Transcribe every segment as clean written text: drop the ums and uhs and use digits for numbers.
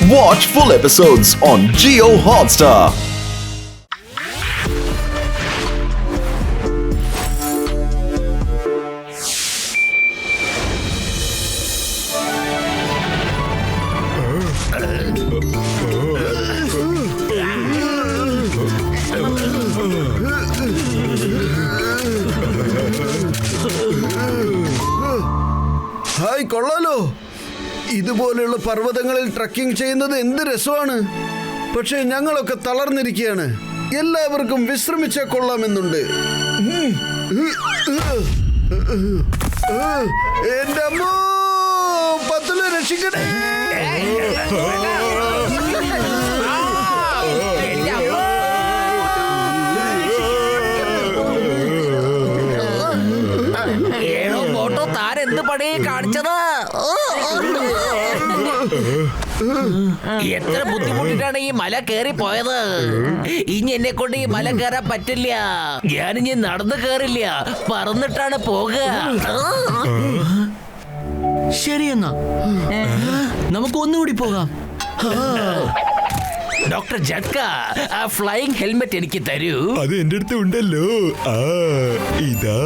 Watch full episodes on Jio Hotstar. Hi, കൊള്ളാലോ. ഇതുപോലെയുള്ള പർവ്വതങ്ങളിൽ trekking ചെയ്യുന്നത് എന്ത് രസമാണ്. പക്ഷേ ഞങ്ങളൊക്കെ തളർന്നിരിക്കുകയാണ്. എല്ലാവർക്കും വിശ്രമിച്ചാൽ കൊള്ളാമെന്നുണ്ട്. എന്റെ അമ്മോ, പത്തുല രക്ഷിക്കണേ. എന്ത് പണി കാണിച്ചത്? എത്ര ബുദ്ധിമുട്ടിട്ടാണ് ഈ മല കേറി പോയത്. ഇനി എന്നെ കൊണ്ട് ഈ മല കയറാൻ പറ്റില്ല. ഞാനിനി നടന്നു കയറില്ല, പറന്നിട്ടാണ് പോകുക. ശരിയെന്നാ നമുക്ക് ഒന്നുകൂടി പോകാം. ഡോക്ടർ ജഡ്ക, ആ ഫ്ലൈയിങ് ഹെൽമെറ്റ് എനിക്ക് തരൂ. അത് എന്റെ അടുത്ത് ഉണ്ടല്ലോ. ഇതാ.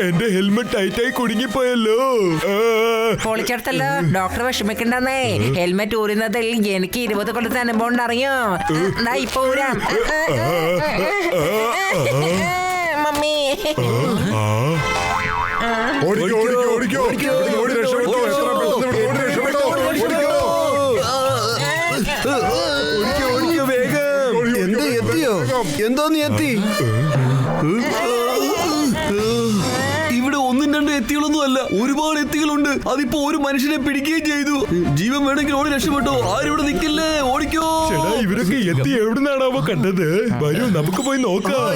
എന്റെ ഹെൽമെറ്റ് ടൈറ്റായി കുടുങ്ങിപ്പോയല്ലോ. പൊളിച്ചെടുത്തല്ലോ. ഡോക്ടർ വിഷമിക്കണ്ടെന്നേ. ഹെൽമെറ്റ് ഊരുന്നതിൽ എനിക്ക് 20 കൊല്ലത്തെ അനുഭവം ഉണ്ടറിയോ. ഇപ്പൊ ഊരാം. മമ്മി, എന്ത് എത്തിയോ? എന്തോ നീ എത്തി? ഇവിടെ ഒന്നും രണ്ടും എത്തികളൊന്നും അല്ല, ഒരുപാട് എത്തികളുണ്ട്. അതിപ്പോ ഒരു മനുഷ്യനെ പിടിക്കുകയും ചെയ്തു. ജീവൻ വേണമെങ്കിൽ ഓടി രക്ഷപ്പെട്ടോ. ആരും ഇവിടെ നിൽക്കില്ലേ, ഓടിക്കോ. ചേട്ടാ, ഇവരൊക്കെ എത്തി എവിടുന്നാണാവോ കണ്ടത്? വരൂ, നമുക്ക് പോയി നോക്കാം.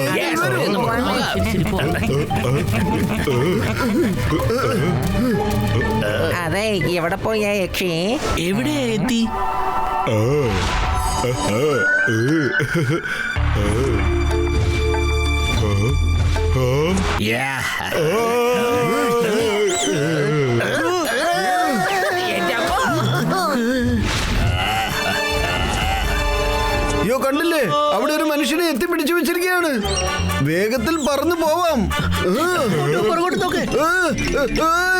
അതെ, എവിടെ പോയാ യക്ഷി? എവിടെയാ എത്തി? അയ്യോ, കണ്ടില്ലേ? അവിടെ ഒരു മനുഷ്യനെ എത്തി പിടിച്ചു വെച്ചിരിക്കുകയാണ്. വേഗത്തിൽ പറന്നു പോവാം.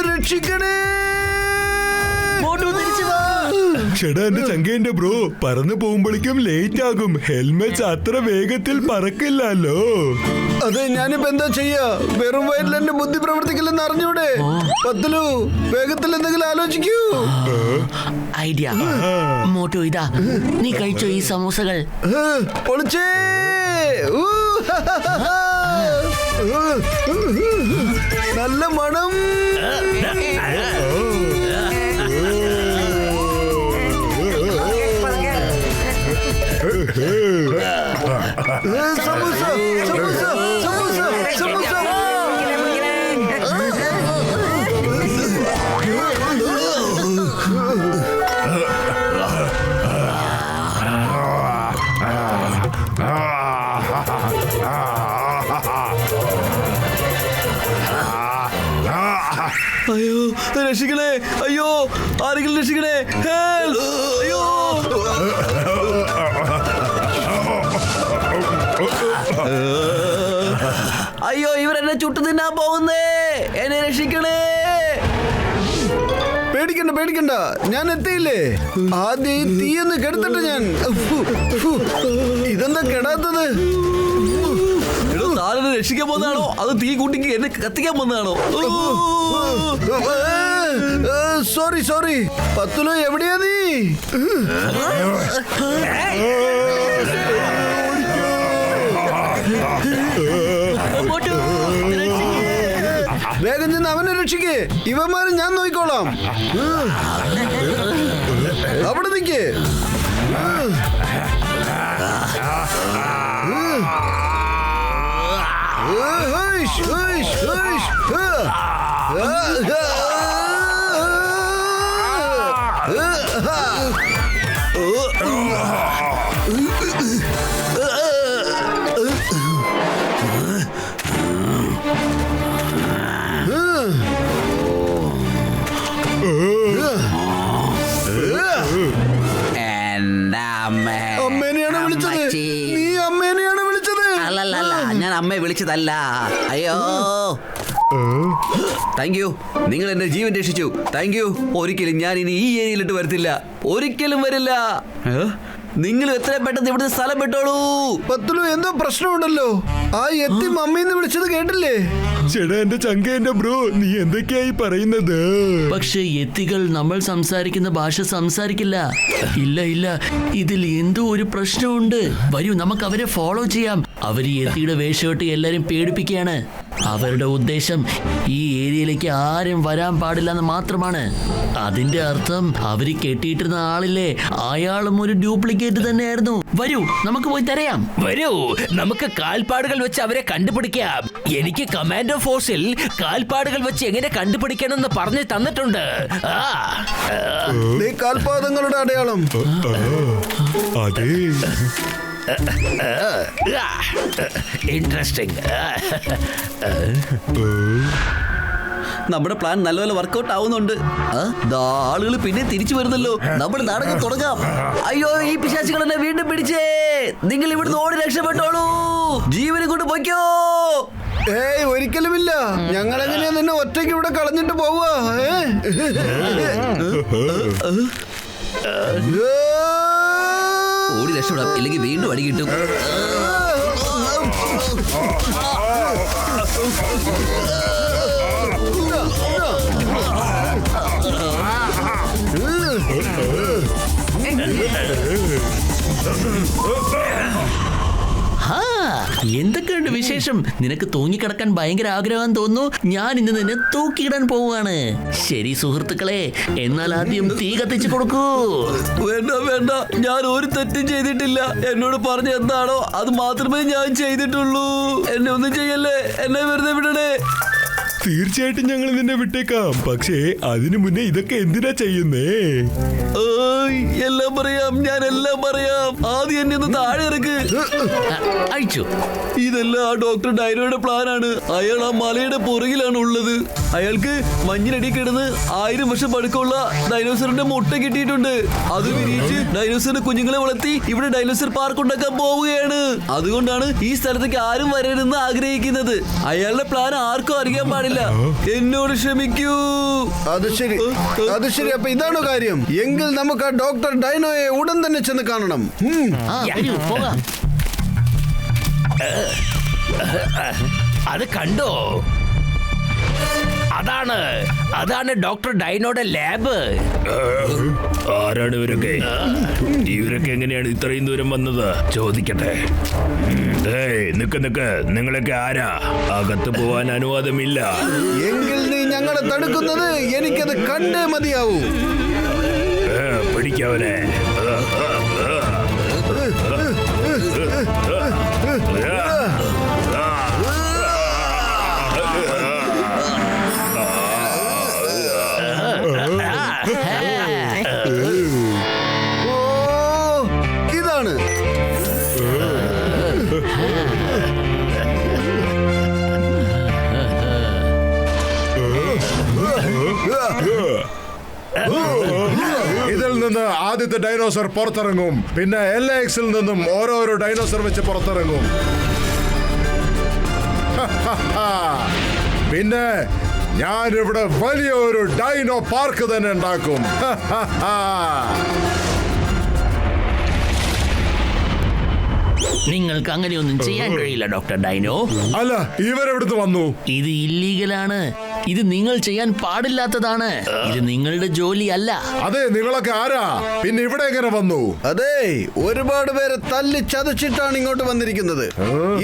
രക്ഷിക്കണേ. ചേട്ടാ, എന്റെ ചങ്കേന്റെ ബ്രോ, പറന്നു പോകുമ്പോഴേക്കും ലേറ്റ് ആകും. ഹെൽമെറ്റ് അത്ര വേഗത്തിൽ പറക്കില്ലല്ലോ. അതെ, ഞാനിപ്പോ എന്താ ചെയ്യാ? വെറും വയറ്റിൽ എന്റെ ബുദ്ധി പ്രവർത്തിക്കില്ലെന്ന് അറിഞ്ഞൂടെ? പത്തലു, വേഗത്തിൽ എന്തെങ്കിലും ആലോചിക്കൂ. ഐഡിയ. മോട്ടോ, ഇതാ നീ കഴിച്ചോ ഈ സമൂസകൾ. പൊളിച്ചേ. നല്ല മണം. സമൂസ, സമൂസ, സമൂസ, സമൂസ. അയ്യോ, രക്ഷിക്കണേ. അയ്യോ, ആരെങ്കിലും രക്ഷിക്കണേ. അയ്യോ, അയ്യോ, ഇവരെന്നെ ചുട്ടു തിന്നാൻ പോകുന്നേ. എന്നെ രക്ഷിക്കണേ. പേടിക്കണ്ട, പേടിക്കണ്ട, ഞാൻ എത്തിയില്ലേ. ആദ്യം ഈ തീയൊന്ന് കെടുത്തിട്ട് ഞാൻ. ഇതെന്താ കെടാത്തത്? താനെ രക്ഷിക്കാൻ പോകുന്നതാണോ അത് തീ കൂട്ടിക്ക് എന്നെ കത്തിക്കാൻ പോകുന്നതാണോ? Sorry sorry. പത്തുലോ, എവിടെയാ നീ? വേഗം ചെന്ന് അവനെ രക്ഷിക്കേ. ഇവന്മാരെ ഞാൻ നോക്കിക്കോളാം. അവിടെ നിൽക്കേ. അമ്മേനെയാണ് വിളിച്ചത്. നീ അമ്മേനെയാണ് വിളിച്ചത്. അല്ലല്ല, ഞാൻ അമ്മയെ വിളിച്ചതല്ല. അയ്യോ, താങ്ക് യു, നിങ്ങൾ എന്റെ ജീവൻ രക്ഷിച്ചു. Thank you. ഒരിക്കലും ഞാൻ ഇനി ഈ ഏരിയയിലിട്ട് വരത്തില്ല, ഒരിക്കലും വരില്ല. നിങ്ങൾ എത്രയും പെട്ടെന്ന് ഇവിടുന്ന് സ്ഥലം വിട്ടോളൂ. പത്തുലു, എന്തോ പ്രശ്നമുണ്ടല്ലോ. ആ എത്തി മമ്മീന്ന് വിളിച്ചത് കേട്ടില്ലേ? ചേട്ടാ എന്റെ ചങ്കേന്റെ ബ്രോ, നീ എന്തൊക്കെയായി പറയുന്നത്? പക്ഷെ എത്തികൾ നമ്മൾ സംസാരിക്കുന്ന ഭാഷ സംസാരിക്കില്ല. ഇല്ല ഇല്ല, ഇതിൽ എന്തോ ഒരു പ്രശ്നമുണ്ട്. വരൂ, നമുക്ക് അവരെ ഫോളോ ചെയ്യാം. അവർ ഈ എത്തിയുടെ വേഷമിട്ട് എല്ലാരും പേടിപ്പിക്കുകയാണ്. അവരുടെ ഉദ്ദേശം ഈ ഏരിയയിലേക്ക് ആരും വരാൻ പാടില്ല എന്ന് മാത്രമാണ്. അതിന്റെ അർത്ഥം അവര് കെട്ടിയിട്ടിരുന്ന ആളില്ലേ, അയാളും ഒരു ഡ്യൂപ്ലിക്കേറ്റ് തന്നെയായിരുന്നു. വരൂ, നമുക്ക് പോയി തരയാം. വരൂ, നമുക്ക് കാൽപ്പാടുകൾ വെച്ച് അവരെ കണ്ടുപിടിക്കാം. എനിക്ക് കമാൻഡോ ഫോഴ്സിൽ കാൽപ്പാടുകൾ വെച്ച് എങ്ങനെ കണ്ടുപിടിക്കണം എന്ന് പറഞ്ഞു തന്നിട്ടുണ്ട്. ദേ കാൽപാദങ്ങളുടെ അടയാളം. അതെ, ഇൻട്രസ്റ്റിംഗ്. നമ്മുടെ പ്ലാൻ നല്ലപോലെ വർക്കൗട്ട് ആവുന്നുണ്ട്. ആളുകൾ പിന്നെ തിരിച്ചു വരുന്നല്ലോ. നമ്മൾ നാടകം തുടങ്ങാം. അയ്യോ, ഈ പിശാചുകൾ എന്നെ വീണ്ടും പിടിച്ചേ. നിങ്ങൾ ഇവിടുന്ന് ഓടി രക്ഷപ്പെട്ടോളൂ. ജീവനെ കൊണ്ട് പൊയ്ക്കോ. ഏയ്, ഒരിക്കലുമില്ല. ഞങ്ങൾ എങ്ങനെയാ നിന്നെ ഒറ്റയ്ക്ക് ഇവിടെ കളഞ്ഞിട്ട് പോവുക? ഓടി രക്ഷപ്പെടാം, ഇല്ലെങ്കിൽ വീണ്ടും അടി കിട്ടും. എന്തൊക്കെയുണ്ട് വിശേഷം? നിനക്ക് തൂങ്ങിക്കിടക്കാൻ ഭയങ്കര ആഗ്രഹം തോന്നുന്നു. ഞാൻ ഇന്ന് നിന്നെ തൂക്കിയിടാൻ പോവുകയാണ്. ശരി സുഹൃത്തുക്കളെ, എന്നാൽ ആദ്യം തീ കത്തിച്ചു കൊടുക്കൂ. വേണ്ട വേണ്ട, ഞാൻ ഒരു തെറ്റും ചെയ്തിട്ടില്ല. എന്നോട് പറഞ്ഞ എന്താണോ അത് മാത്രമേ ഞാൻ ചെയ്തിട്ടുള്ളൂ. എന്നെ ഒന്നും ചെയ്യല്ലേ, എന്നെ വെറുതെ വിടണേ. തീർച്ചയായിട്ടും ഞങ്ങൾ നിന്നെ വിട്ടേക്കാം. പക്ഷേ അതിനു മുന്നേ ഇതൊക്കെ എന്തിനാ ചെയ്യുന്നേ? എല്ലാം പറയാം, ഞാൻ എല്ലാം പറയാം. ആദ്യം എന്നെ ഒന്ന് താഴെ ഇറക്ക്. അഴിച്ചു. ഇതെല്ലാം ആ ഡോക്ടർ ഡൈനോയുടെ പ്ലാനാണ്. അയാൾ ആ മലയുടെ പുറകിലാണ് ഉള്ളത്. അയാൾക്ക് മഞ്ഞിനടി കിടന്ന് 1000 വർഷം പഴക്കമുള്ള ഡൈനോസറിന്റെ മുട്ട കിട്ടിയിട്ടുണ്ട്. അത് വിരിയിച്ച് ഡൈനോസറിന്റെ കുഞ്ഞുങ്ങളെ വളർത്തി ഇവിടെ ഡൈനോസർ പാർക്ക് ഉണ്ടാക്കാൻ പോവുകയാണ്. അതുകൊണ്ടാണ് ഈ സ്ഥലത്തേക്ക് ആരും വരരുതെന്ന് ആഗ്രഹിക്കുന്നത്. അയാളുടെ പ്ലാൻ ആർക്കും അറിയാൻ പാടില്ല. എന്നോട് ക്ഷമിക്കൂ. അത് ശരി, അത് ശരി. അപ്പൊ ഇതാണോ കാര്യം? എങ്കിൽ നമുക്ക് ആ ഡോക്ടർ ഡൈനോയെ ഉടൻ തന്നെ ചെന്ന് കാണണം. പോകാം. അത് കണ്ടോ? അതാണ് ഡോക്ടർ ഡൈനോയുടെ ലാബ്. ആരാണ് ഇവരൊക്കെ? ഇവരൊക്കെ എങ്ങനെയാണ് ഇത്രയും ദൂരം വന്നത്? ചോദിക്കട്ടെ. നിക്ക്, നിങ്ങളൊക്കെ ആരാ? അകത്ത് പോവാൻ അനുവാദമില്ല. എങ്കിൽ നീ ഞങ്ങളെ തടുക്കുന്നത്? എനിക്കത് കണ്ടേ മതിയാവൂ. പിടിക്കവനെ. ഇതാണ് ഇതിൽ നിന്ന് ആദ്യത്തെ ഡൈനോസർ പുറത്തിറങ്ങും. പിന്നെ LAX-ൽ നിന്നും ഓരോരോ ഡൈനോസർ വെച്ച് പുറത്തിറങ്ങും. പിന്നെ ഞാനിവിടെ വലിയൊരു ഡൈനോ പാർക്ക് തന്നെ ഉണ്ടാക്കും. നിങ്ങൾക്ക് അങ്ങനെയൊന്നും ചെയ്യാൻ കഴിയില്ല ഡോക്ടർ ഡൈനോ. അല്ല, ഇവരെവിടുന്ന് വന്നു? ഇത് ഇല്ലീഗലാണ്. ഇത് നിങ്ങൾ ചെയ്യാൻ പാടില്ലാത്തതാണ്. ഇത് നിങ്ങളുടെ ജോലി അല്ല. അതെ, നിങ്ങളൊക്കെ ആരാ? പിന്നെ ഇവിടെ എങ്ങനെ വന്നു? അതെ, ഒരുപാട് പേരെ തല്ലി ചതച്ചിട്ടാണ് ഇങ്ങോട്ട് വന്നിരിക്കുന്നത്.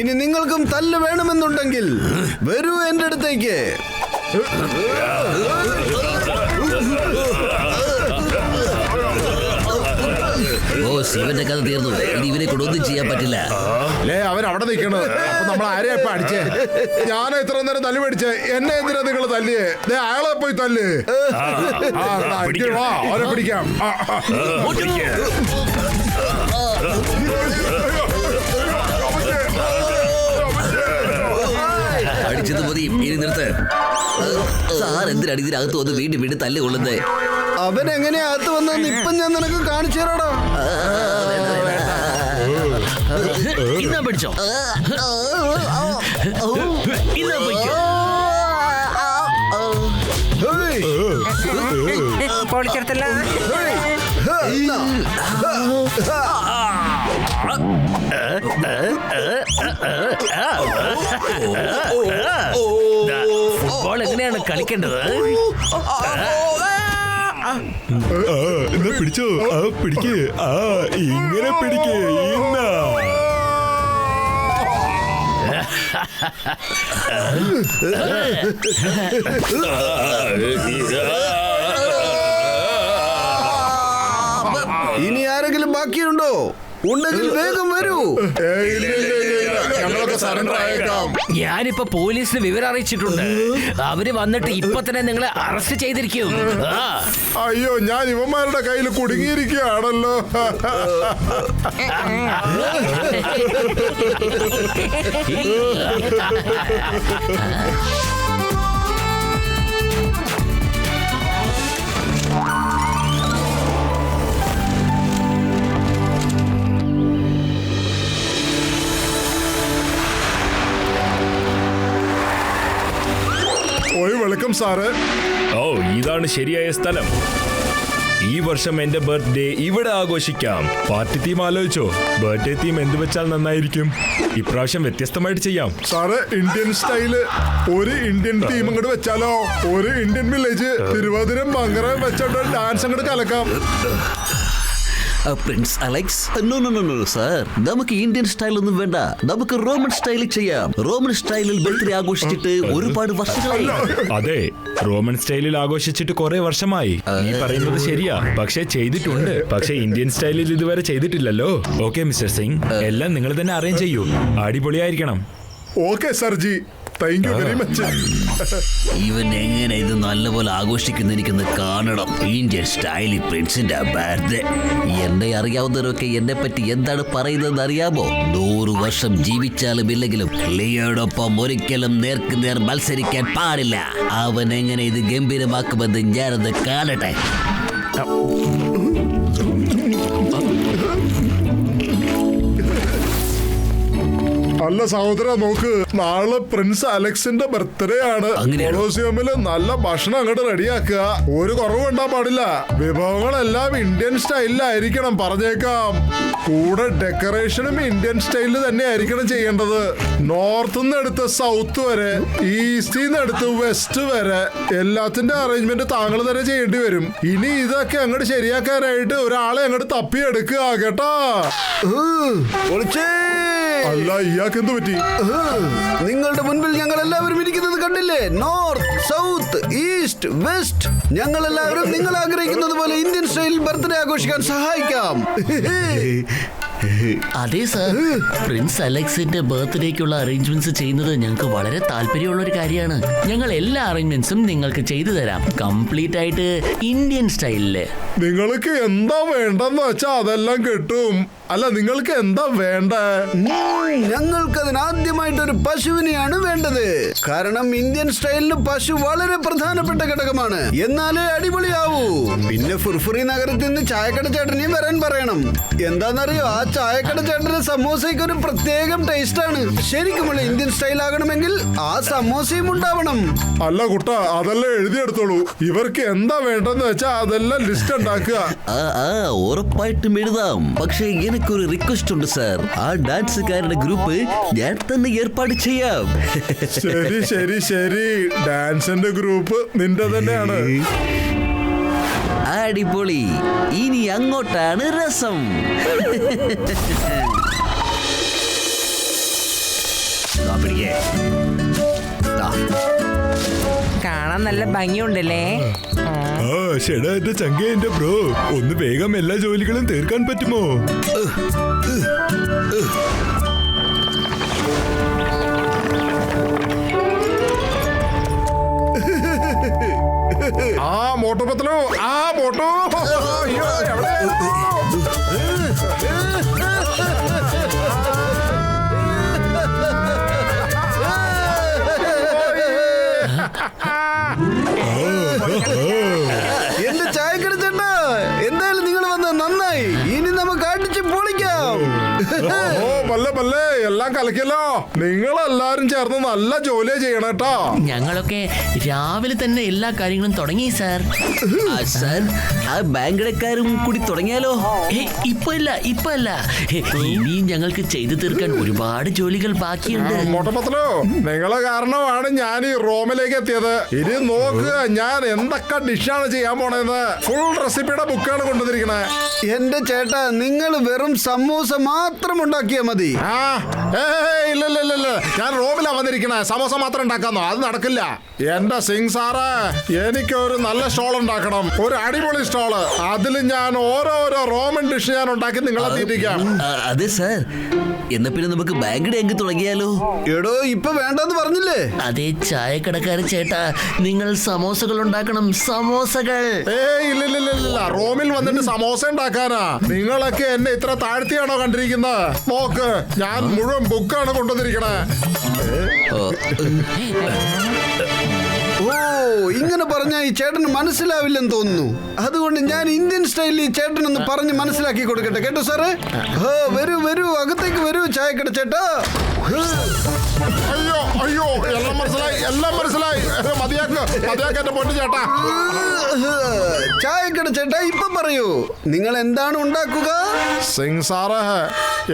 ഇനി നിങ്ങൾക്കും തല്ല് വേണമെന്നുണ്ടെങ്കിൽ വരൂ എന്റെ അടുത്തേക്ക്. ഇവന്റെ കഥ തീർന്നു. ഇനി ഇവനെ കൊണ്ടൊന്നും ചെയ്യാൻ പറ്റില്ല. അവരവിടെ നിൽക്കണത്. അപ്പൊ നമ്മൾ ആരെയാ ഇപ്പൊ അടിച്ചേ? ഞാനാ ഇത്ര നേരം തല്ലി മേടിച്ചേ. എന്നെ എന്തിനാ നിങ്ങൾ തല്ലിയേ? അയാളെ പോയി തല്ല്. വാ, അവരെ പിടിക്കാം. കളിച്ചത് മതി, ഇനി നിർത്ത്. സാർ എന്തിനാണ് ഇതിനകത്ത് വന്ന് വീണ്ടും വീണ്ടും തല്ല് കൊള്ളുന്നത്? അവൻ എങ്ങനെയാ അകത്ത് വന്നെന്ന് ഇപ്പം ഞാൻ നിനക്ക് കാണിച്ചു തരാടോ. ഇന്നാ പിടിച്ചോ, ഇന്നാ പിടിച്ചോ. പൊളിച്ചെടുത്തല്ല. ഫുട്ബോൾ എങ്ങനെയാണ് കളിക്കേണ്ടത്? എന്നാ പിടിച്ചോ, പിടിക്ക്, ഇങ്ങനെ പിടിക്ക്, ഇന്നാ. ഇനി ആരെങ്കിലും ബാക്കിയുണ്ടോ? ഉണ്ടെങ്കിൽ വേഗം വരൂ. ഞങ്ങളൊക്കെ സറണ്ടർ ആയേക്കാം. ഞാനിപ്പോ പോലീസിന് വിവരം അറിയിച്ചിട്ടുണ്ട്. അവര് വന്നിട്ട് ഇപ്പൊ തന്നെ നിങ്ങളെ അറസ്റ്റ് ചെയ്തിരിക്കും. അയ്യോ, ഞാൻ ഇവന്മാരുടെ കയ്യിൽ കുടുങ്ങിയിരിക്കുകയാണല്ലോ. Welcome sir. ഓ, ഇതാണ് ശരിയായ സ്ഥലം. ഈ വർഷം എന്റെ ബർത്ത്ഡേ ഇവിടെ ആഘോഷിക്കാം. പാർട്ടി തീം ആലോചിച്ചോ? ബർത്ത്ഡേ തീം എന്ത് വെച്ചാൽ നന്നായിരിക്കും? ഇപ്രാവശ്യം വ്യത്യസ്തമായിട്ട് ചെയ്യാം. സാറ്, ഇന്ത്യൻ സ്റ്റൈല് ഒരു ഇന്ത്യൻ തീം അങ്ങോട്ട് വെച്ചാലോ? ഒരു ഇന്ത്യൻ വില്ലേജ് തിരുവാതിരം മങ്കറ വെച്ചോണ്ട് ഡാൻസ് അങ്ങോട്ട് കലക്കാം. Prince Alex, no no no no sir, നമുക്ക് ഇന്ത്യൻ സ്റ്റൈൽ ഒന്നും വേണ്ട. നമുക്ക് റോമൻ സ്റ്റൈലിൽ ചെയ്യാം. റോമൻ സ്റ്റൈലിൽ ബർത്ത്ഡേ ആഘോഷിച്ചിട്ട് ഒരുപാട് വർഷങ്ങളായി. അതെ, റോമൻ സ്റ്റൈലിൽ ആഘോഷിച്ചിട്ട് കുറെ വർഷമായി. നീ പറയുന്നത് ശരിയാ, പക്ഷെ ചെയ്തിട്ടുണ്ട്. പക്ഷെ ഇന്ത്യൻ സ്റ്റൈലിൽ ഇതുവരെ ചെയ്തിട്ടില്ലല്ലോ. ഓക്കെ മിസ്റ്റർ സിംഗ്, എല്ലാം നിങ്ങൾ തന്നെ അറേഞ്ച് ചെയ്യൂ. അടിപൊളിയായിരിക്കണം. ഓക്കെ സർജി, താങ്ക് യു വെരി മച്ച്. ഇവൻ എങ്ങനെ ഇത് നല്ലപോലെ ആഘോഷിക്കുന്ന എനിക്കൊന്ന് കാണണം. ഇന്ത്യൻ സ്റ്റൈലിൽ പ്രിൻസിന്റെ ബർത്ത്ഡേ. എന്നെ അറിയാവുന്നവരൊക്കെ എന്നെ പറ്റി എന്താണ് പറയുന്നത് അറിയാമോ? 100 വർഷം ജീവിച്ചാലും ഇല്ലെങ്കിലും ലിയോടൊപ്പം ഒരിക്കലും നേർക്ക് നേർ മത്സരിക്കാൻ പാടില്ല. അവൻ എങ്ങനെ ഇത് ഗംഭീരമാക്കുമെന്ന് ഞാനത് കാണട്ടെ. അല്ല സഹോദര, നോക്ക്, നാളെ പ്രിൻസ് അലക്സിന്റെ ബർത്ത്ഡേ ആണ്. കൊളോസിയമില് നല്ല ഭക്ഷണം അങ്ങോട്ട് റെഡിയാക്കുക. ഒരു കുറവ് ഉണ്ടാൻ പാടില്ല. വിഭവങ്ങളെല്ലാം ഇന്ത്യൻ സ്റ്റൈലിലായിരിക്കണം, പറഞ്ഞേക്കാം. കൂടെ ഡെക്കറേഷനും ഇന്ത്യൻ സ്റ്റൈലിൽ തന്നെ ആയിരിക്കണം ചെയ്യേണ്ടത്. നോർത്ത് നിന്ന് എടുത്ത് സൗത്ത് വരെ, ഈസ്റ്റിൽ നിന്ന് എടുത്ത് വെസ്റ്റ് വരെ എല്ലാത്തിന്റെ അറേഞ്ച്മെന്റ് താങ്കൾ തന്നെ ചെയ്യേണ്ടി വരും. ഇനി ഇതൊക്കെ അങ്ങോട്ട് ശരിയാക്കാനായിട്ട് ഒരാളെ അങ്ങോട്ട് തപ്പിയെടുക്കുക കേട്ടാ. അല്ല, ഇയാൾക്ക് എന്ത് പറ്റി? നിങ്ങളുടെ മുൻപിൽ ഞങ്ങൾ എല്ലാവരും ഇരിക്കുന്നത് കണ്ടില്ലേ? North, south, east, west. ഞങ്ങൾ എല്ലാവരും നിങ്ങൾ ആഗ്രഹിക്കുന്നത് പോലെ ഇന്ത്യൻ സ്റ്റൈലിൽ ബർത്ത്ഡേ ആഘോഷിക്കാൻ സഹായിക്കാം. അതെ സാർ, പ്രിൻസ് അലക്സിന്റെ ബർത്ത്ഡേക്കുള്ള അറേഞ്ച്മെന്റ്സ് ചെയ്യുന്നത് ഞങ്ങൾക്ക് വളരെ താല്പര്യമുള്ള ഒരു കാര്യമാണ്. ഞങ്ങൾ എല്ലാ അറേഞ്ച്മെന്റ്സും നിങ്ങൾക്ക് ചെയ്തു തരാം, കംപ്ലീറ്റ് ആയിട്ട് ഇന്ത്യൻ സ്റ്റൈലില്. നിങ്ങൾക്ക് എന്താ വേണ്ടെന്ന് വെച്ചാ അതെല്ലാം കിട്ടും. അല്ല, നിങ്ങൾക്ക് എന്താ വേണ്ട? ഞങ്ങൾക്ക് അതിനാദ്യമായിട്ടൊരു പശുവിനെയാണ് വേണ്ടത്. കാരണം ഇന്ത്യൻ സ്റ്റൈലിന് പശു വളരെ പ്രധാനപ്പെട്ട ഘടകമാണ്. എന്നാലേ അടിപൊളിയാവൂ. പിന്നെ ഫുർഫുറി നഗരത്തിൽ നിന്ന് ചായക്കട ചേട്ടനെയും വരാൻ പറയണം. എന്താണെന്നറിയോ, ആ ചായക്കട ചേട്ടന്റെ സമോസയ്ക്ക് ഒരു പ്രത്യേകം ടേസ്റ്റ് ആണ്. ശരിക്കുമുള്ള ഇന്ത്യൻ സ്റ്റൈൽ ആകണമെങ്കിൽ ആ സമോസയും ഉണ്ടാവണം. അല്ല കുട്ട, അതെല്ലാം എഴുതിയെടുത്തോളൂ. ഇവർക്ക് എന്താ വേണ്ടെന്ന് വെച്ചാ അതെല്ലാം ലിസ്റ്റ് ഉണ്ടാക്കുക. ഉറപ്പായിട്ടും എഴുതാം. പക്ഷേ എനിക്കൊരു റിക്വസ്റ്റ് ഉണ്ട് സാർ. ആ ഡാൻസുകാരുടെ ഗ്രൂപ്പ് ഞാൻ തന്നെ ഏർപ്പാട് ചെയ്യാം. ശരി ശരി ശരി, ഡാൻസിന്റെ ഗ്രൂപ്പ് നിന്റെ തന്നെയാണ്. അടിപൊളി. ഇനി അങ്ങോട്ടാണ് രസം. കാണാൻ നല്ല ഭംഗിയുണ്ടല്ലേ? ചേട്ടാ, എന്റെ ചങ്ക, എന്റെ ബ്രോ, ഒന്ന് വേഗം എല്ലാ ജോലികളും തീർക്കാൻ പറ്റുമോ? ആ മോട്ടോ പത്തലോ, ആ മോട്ടോ. കളിക്കല്ലോ. നിങ്ങളെല്ലാരും ചേർന്ന് നല്ല ജോലി ചെയ്യണം കേട്ടോ. ഞങ്ങളൊക്കെ രാവിലെ തന്നെ എല്ലാ കാര്യങ്ങളും തുടങ്ങി സാർ. സാർ, ആ ബാങ്കിടക്കാരും കൂടി തുടങ്ങിയാലോ? ഇപ്പൊ അല്ല ഇനിയും ഞങ്ങൾക്ക് ചെയ്തു തീർക്കാൻ ഒരുപാട് ജോലികൾ ബാക്കിയുണ്ട്. മോട്ടപ്പത്തലോ, നിങ്ങളെ കാരണമാണ് ഞാൻ ഈ റോമിലേക്ക് എത്തിയത്. ഇനി നോക്കുക ഞാൻ എന്തൊക്കെ ഡിഷാണ് ചെയ്യാൻ പോണേന്ന്. ഫുൾ റെസിപ്പിയുടെ ബുക്കാണ് കൊണ്ടുവന്നിരിക്കണേ. എന്റെ ചേട്ടാ, നിങ്ങൾ വെറും സമൂസ മാത്രം ഉണ്ടാക്കിയാ മതി. ഇല്ല, ഞാൻ റോമിലാ വന്നിരിക്കണേ. സമോസ മാത്രം ഉണ്ടാക്കാന്നോ? അത് നടക്കില്ല. എന്റെ സിംഗ് സാറേ, എനിക്കൊരു നല്ല സ്റ്റോൾ ഉണ്ടാക്കണം, ഒരു അടിപൊളി സ്റ്റോള്. അതിൽ ഞാൻ ഓരോരോ റോമൻ ഡിഷ് ഞാൻ ഉണ്ടാക്കി നിങ്ങളെ തീറ്റിക്കാം. അതെ സാർ, എന്നാ പിന്നെ നമുക്ക് ബാങ്കിടെ അങ്ങ് തുടങ്ങിയാലോ? എടോ, ഇപ്പൊ വേണ്ടെന്ന് പറഞ്ഞില്ലേ? അതേ ചായക്കടക്കാരൻ ചേട്ടാ, നിങ്ങൾ സമോസകൾ ഉണ്ടാക്കണം, സമോസകൾ. ഇല്ല, റോമിൽ വന്നിട്ട് സമോസ ഉണ്ടാക്കാനാ? നിങ്ങളൊക്കെ എന്നെ ഇത്ര താഴ്ത്തിയാണോ കണ്ടിരിക്കുന്നത്? നോക്ക്, ഞാൻ മുഴുവൻ ബുക്കാണ് കൊണ്ടുവന്നിരിക്കണേ. ഓ, ഇങ്ങനെ പറഞ്ഞാ ഈ ചേട്ടന് മനസ്സിലാവില്ലെന്ന് തോന്നുന്നു. അതുകൊണ്ട് ഞാൻ ഇന്ത്യൻ സ്റ്റൈലിൽ ഈ ചേട്ടനൊന്ന് പറഞ്ഞ് മനസ്സിലാക്കി കൊടുക്കട്ടെ. കേട്ടോ സാറേ? വരൂ, അകത്തേക്ക് വരൂ ചായക്കട ചേട്ടാ. അയ്യോ, എല്ലാം മനസ്സിലായി. മതിയാക്ക എന്റെ പൊന്നു ചേട്ടാ. ചായക്കട ചേട്ടാ, ഇപ്പൊ പറയൂ, നിങ്ങൾ എന്താണ് ഉണ്ടാക്കുക? സിംഗ് സാറേ,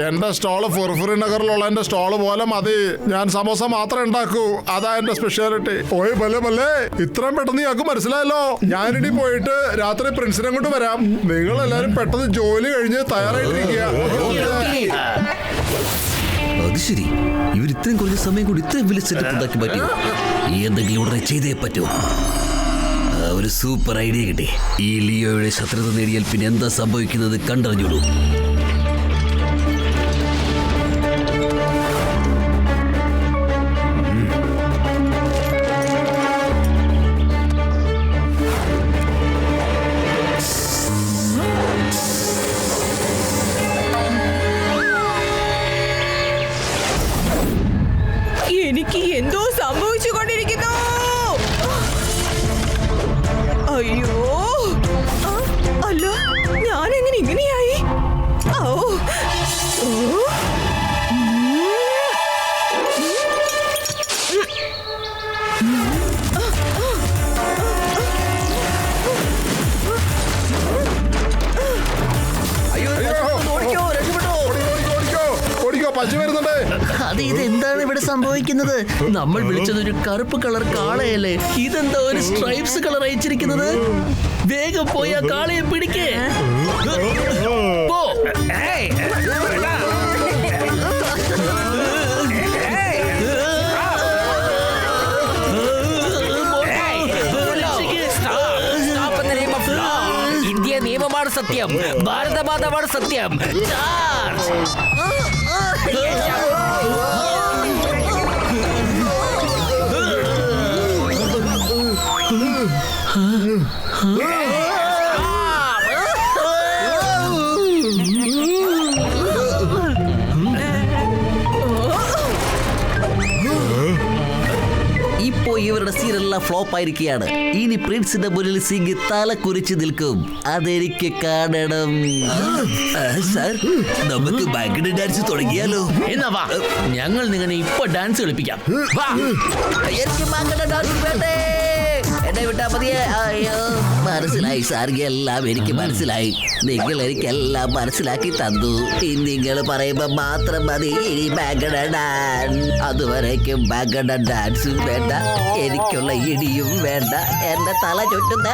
എന്റെ സ്റ്റോള് ഫുർഫുറി നഗറിലുള്ള എന്റെ സ്റ്റോള് പോലെ മതി. ഞാൻ സമോസ മാത്രമേ ഉണ്ടാക്കൂ. അതാ എന്റെ സ്പെഷ്യാലിറ്റി. ഓയ് ഭലേ, ഇത്രയും പെട്ടെന്ന് ഞങ്ങൾക്ക് മനസ്സിലായല്ലോ. ഞാനിനി പോയിട്ട് രാത്രി പ്രിൻസിനെ കൊണ്ട് വരാം. നിങ്ങൾ എല്ലാരും പെട്ടെന്ന് ജോലി കഴിഞ്ഞ് തയ്യാറായിട്ടിരിക്കുക. അത് ശരി, ഇവർ ഇത്രയും കുറഞ്ഞ സമയം കൊണ്ട് ഇത്രയും വലിയ സെറ്റപ്പ് ഉണ്ടാക്കി പറ്റുമോ? എന്തെങ്കിലും ഉടനെ ചെയ്തേ പറ്റൂ. ഒരു സൂപ്പർ ഐഡിയ കിട്ടി. ഈ ലിയോയുടെ ശത്രുത നേടിയാൽ പിന്നെ എന്താ സംഭവിക്കുന്നത് കണ്ടറിഞ്ഞോളൂ. എനിക്ക് എന്തോ സംഭവിച്ചു കൊണ്ടിരിക്കുന്നു. അയ്യോ, അല്ല, ഞാനെങ്ങനെ ഇങ്ങനെയായി? പശു വരുന്നുണ്ട്. അത് ഇതെന്താണ് ഇവിടെ സംഭവിക്കുന്നത്? നമ്മൾ വിളിച്ചത് ഒരു കറുപ്പ് കളർ കാളയല്ലേ, ഇതെന്താ ഒരു സ്ട്രൈപ്സ് കളർ അയച്ചിരിക്കുന്നത്? വേഗം പോയി ആ കാളയെ പിടിക്കേ. പോ. ഇന്ത്യ നിയമമാണ് സത്യം, ഭാരതമാതാവാണ് സത്യം. ഇപ്പോ ഇവരുടെ സീനെല്ലാം ഫ്ലോപ്പ് ആയിരിക്കുകയാണ്. ഇനി പ്രിൻസിന്റെ മുന്നിൽ സിംഗ് തല കുറിച്ച് നിൽക്കും. അതെനിക്ക് കാണണം. സാർ, നമുക്ക് ബാങ്കിന്റെ ഡാൻസ് തുടങ്ങിയാലോ? എന്നാ വാ, ഞങ്ങൾ നിങ്ങളെ ഇപ്പൊ ഡാൻസ് കളിപ്പിക്കാം. എനിക്ക് ബാങ്കിന്റെ ഡാൻസ് വേണ്ടേ? എന്നെ വിട്ടാ മതിയെ. അയ്യോ, മനസ്സിലായി സാർ, എല്ലാം എനിക്ക് മനസ്സിലായി. നിങ്ങൾ എനിക്കെല്ലാം മനസ്സിലാക്കി തന്നു. നിങ്ങൾ പറയുമ്പോ മാത്രം മതി ഇനി ബാങ്കട ഡാൻസ്. അതുവരേക്കും ബാങ്കട ഡാൻസും വേണ്ട, എനിക്കുള്ള ഇടിയും വേണ്ട. എന്റെ തല ചുറ്റുന്ന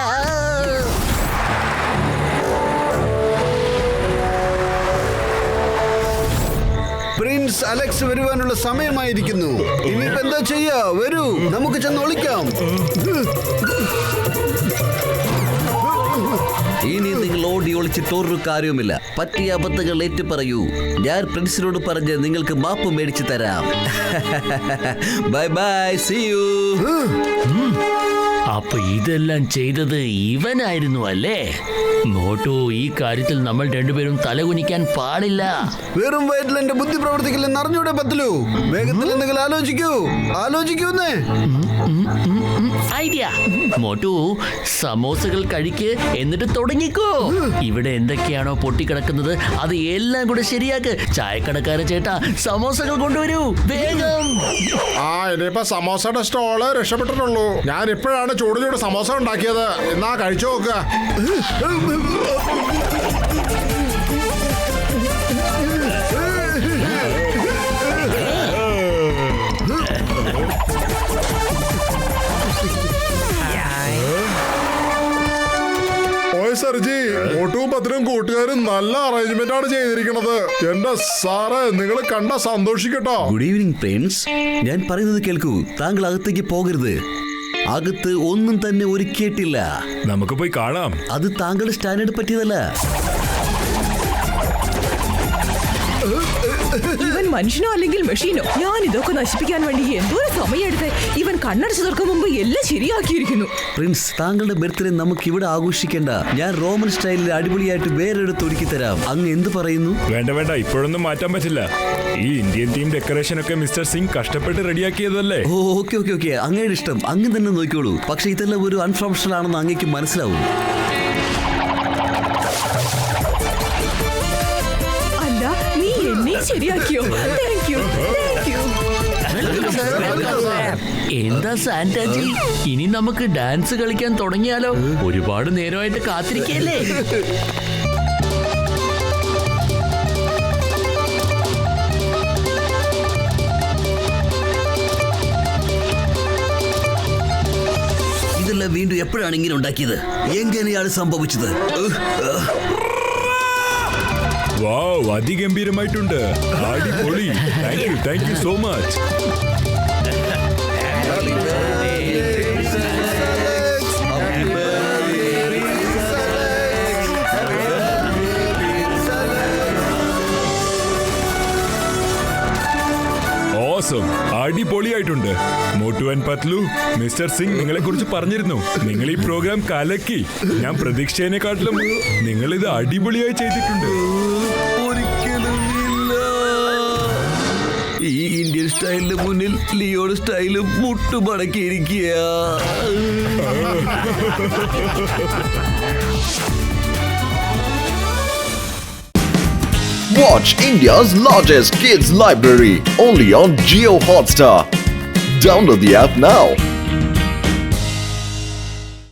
പ്രിൻസ് അലക്സ് വരുവാനുള്ള സമയമായിരിക്കുന്നു. ഇനിയിപ്പോ എന്താ ചെയ്യാ? വരൂ, നമുക്ക് ചെന്ന് ഒളിക്കാം. ഇനി നിങ്ങൾ ഓടി ഒളിച്ചിട്ടൊരു കാര്യവുമില്ല. പറ്റിയ അബദ്ധങ്ങൾ ഏറ്റു പറയൂ. ഞാൻ പ്രിൻസിനോട് പറഞ്ഞ് നിങ്ങൾക്ക് മാപ്പ് മേടിച്ചു തരാം. Bye bye, see you. അപ്പൊ ഇതെല്ലാം ചെയ്തത് ഇവനായിരുന്നു അല്ലേ? മോട്ടു, ഈ കാര്യത്തിൽ നമ്മൾ രണ്ടുപേരും തലകുനിക്കാൻ പാടില്ല. വെറും വയറ്റിൽ എന്റെ ബുദ്ധി പ്രവർത്തിക്കില്ലെന്ന് അറിഞ്ഞൂടെ പത്ലു? വേഗത്തിൽ എന്തെങ്കിലും ആലോചിക്കൂന്നേ. ഐഡിയ. മോട്ടു, സമോസകൾ കഴിക്ക്, എന്നിട്ട് തുടങ്ങിക്കോ. ഇവിടെ എന്തൊക്കെയാണോ പൊട്ടിക്കിടക്കുന്നത് അത് എല്ലാം കൂടെ ശരിയാക്ക്. ചായക്കടക്കാരൻ ചേട്ടാ, സമോസകൾ കൊണ്ടുവരൂ വേഗം. ഇനിയിപ്പോ സമോസയുടെ സ്റ്റോള് രക്ഷപ്പെട്ടിട്ടുള്ളൂ. ഞാൻ ഇപ്പോഴാണ് ചൂട് സമോസ ഉണ്ടാക്കിയത്. എന്നാ കഴിച്ചു നോക്കുക. സർജി, മോട്ടുവും പത്തിനും കൂട്ടുകാരും നല്ല അറേഞ്ച്മെന്റ് ആണ് ചെയ്തിരിക്കുന്നത്. എന്റെ സാറേ, നിങ്ങൾ കണ്ട സന്തോഷിക്കട്ടോ. Good evening Prince. ഞാൻ പറയുന്നത് കേൾക്കൂ. താങ്കൾ അകത്തേക്ക് പോകരുത്. അകത്ത് ഒന്നും തന്നെ ഒരുക്കിയിട്ടില്ല. നമുക്ക് പോയി കാണാം. അത് താങ്കളുടെ സ്റ്റാൻഡേർഡ് പറ്റിയതല്ല. ഇവൻ മനുഷ്യനോ അല്ലെങ്കിൽ മെഷീനോ? ഞാൻ ഇതൊക്കെ നശിപ്പിക്കാൻ വേണ്ടി എന്തോ സമയം എടുത്ത് ഇവൻ കണ്ണടച്ചു തുറക്കും മുമ്പ് എല്ലാം ശരിയാക്കിയിരിക്കുന്നു. പ്രിൻസ്, താങ്കളുടെ ബർത്ത്ഡേ നമുക്ക് ഇവിടെ ആഘോഷിക്കേണ്ട. ഞാൻ റോമൻ സ്റ്റൈലിൽ അടിപൊളിയായിട്ട് വേറെടുത്ത് ഒരുക്കി തരാം. അങ്ങ് എന്ത് പറയുന്നു? വേണ്ട, ഇപ്പോഴൊന്നും മാറ്റാൻ പറ്റില്ല. ഈ ഇന്ത്യൻ തീം ഡെക്കറേഷൻ ഒക്കെ മിസ്റ്റർ സിംഗ് കഷ്ടപ്പെട്ട് റെഡിയാക്കിയതല്ലേ? ഓക്കെ, അങ്ങയുടെ ഇഷ്ടം. അങ്ങ് തന്നെ നോക്കിയോളൂ. പക്ഷെ ഇതെല്ലാം ഒരു അൺപ്രൊഫഷണൽ ആണെന്ന് അങ്ങേക്ക് മനസ്സിലാവും. ശരിയാക്കിയോ? എന്താ സാന്റാജി, ഇനി നമുക്ക് ഡാൻസ് കളിക്കാൻ തുടങ്ങിയാലോ? ഒരുപാട് നേരമായിട്ട് കാത്തിരിക്കല്ലേ. ഇതെല്ലാം വീണ്ടും എപ്പോഴാണ് ഇങ്ങനെ ഉണ്ടാക്കിയത്? എങ്ങനെയാണ് സംഭവിച്ചത്? വാവ്, അതിഗംഭീരമായിട്ടുണ്ട്. അടിപൊളി. Thank you so much. Awesome, അടിപൊളിയായിട്ടുണ്ട്. മോട്ടു ആൻഡ് പത്ലു, മിസ്റ്റർ സിംഗ് നിങ്ങളെ കുറിച്ച് പറഞ്ഞിരുന്നു. നിങ്ങൾ ഈ പ്രോഗ്രാം കലക്കി. ഞാൻ പ്രതീക്ഷിച്ചതിനെക്കാട്ടിലും നിങ്ങൾ ഇത് അടിപൊളിയായി ചെയ്തിട്ടുണ്ട്. ഈ ഇന്ത്യൻ സ്റ്റൈലിന് മുന്നിൽ ലിയോയുടെ style മുട്ടുമടക്കിയിരിക്കുക. Watch India's largest kids library only on Jio Hotstar. Download the app now.